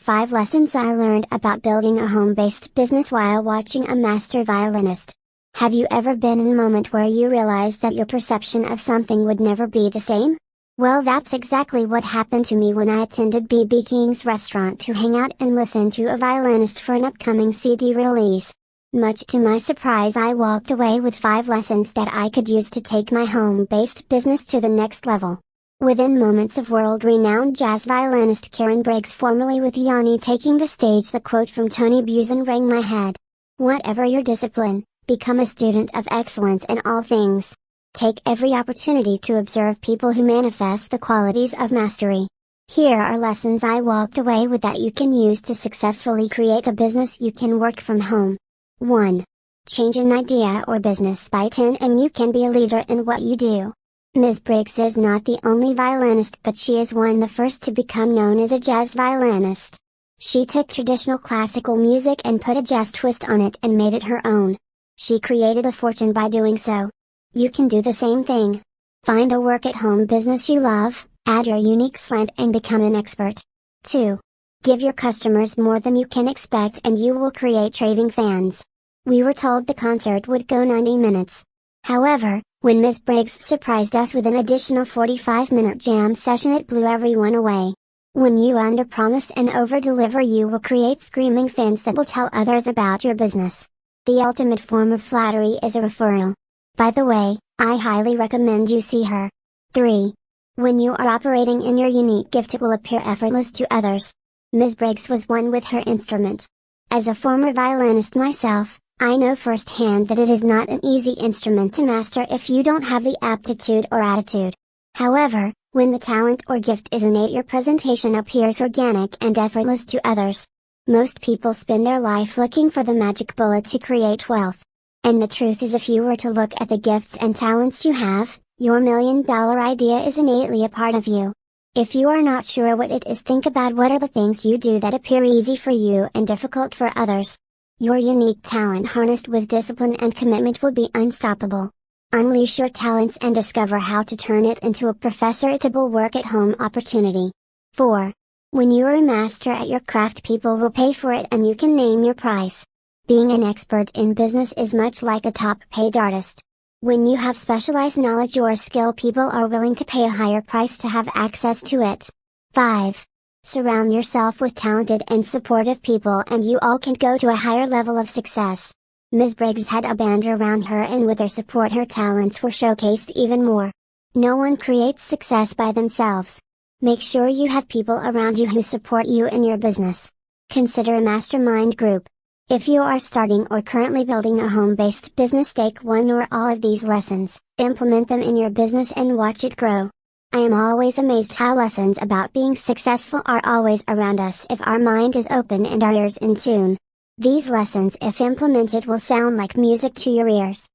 5 Lessons I Learned About Building a Home-Based Business While Watching a Master Violinist. Have you ever been in a moment where you realized that your perception of something would never be the same? Well, that's exactly what happened to me when I attended B.B. King's restaurant to hang out and listen to a violinist for an upcoming CD release. Much to my surprise, I walked away with 5 lessons that I could use to take my home-based business to the next level. Within moments of world-renowned jazz violinist Karen Briggs, formerly with Yanni, taking the stage, the quote from Tony Buzan rang my head. Whatever your discipline, become a student of excellence in all things. Take every opportunity to observe people who manifest the qualities of mastery. Here are lessons I walked away with that you can use to successfully create a business you can work from home. 1. Change an idea or business by 10 and you can be a leader in what you do. Ms. Briggs is not the only violinist, but she is one of the first to become known as a jazz violinist. She took traditional classical music and put a jazz twist on it and made it her own. She created a fortune by doing so. You can do the same thing. Find a work-at-home business you love, add your unique slant and become an expert. 2. Give your customers more than you can expect and you will create raving fans. We were told the concert would go 90 minutes. However, when Ms. Briggs surprised us with an additional 45-minute jam session, it blew everyone away. When you underpromise and overdeliver, you will create screaming fans that will tell others about your business. The ultimate form of flattery is a referral. By the way, I highly recommend you see her. 3. When you are operating in your unique gift, it will appear effortless to others. Ms. Briggs was one with her instrument. As a former violinist myself, I know firsthand that it is not an easy instrument to master if you don't have the aptitude or attitude. However, when the talent or gift is innate, your presentation appears organic and effortless to others. Most people spend their life looking for the magic bullet to create wealth. And the truth is, if you were to look at the gifts and talents you have, your $1,000,000 idea is innately a part of you. If you are not sure what it is, think about what are the things you do that appear easy for you and difficult for others. Your unique talent harnessed with discipline and commitment will be unstoppable. Unleash your talents and discover how to turn it into a profitable work-at-home opportunity. 4. When you are a master at your craft, people will pay for it and you can name your price. Being an expert in business is much like a top-paid artist. When you have specialized knowledge or skill, people are willing to pay a higher price to have access to it. 5. Surround yourself with talented and supportive people and you all can go to a higher level of success. Ms. Briggs had a band around her and with their support her talents were showcased even more. No one creates success by themselves. Make sure you have people around you who support you in your business. Consider a mastermind group. If you are starting or currently building a home-based business, take one or all of these lessons, implement them in your business and watch it grow. I am always amazed how lessons about being successful are always around us if our mind is open and our ears in tune. These lessons, if implemented, will sound like music to your ears.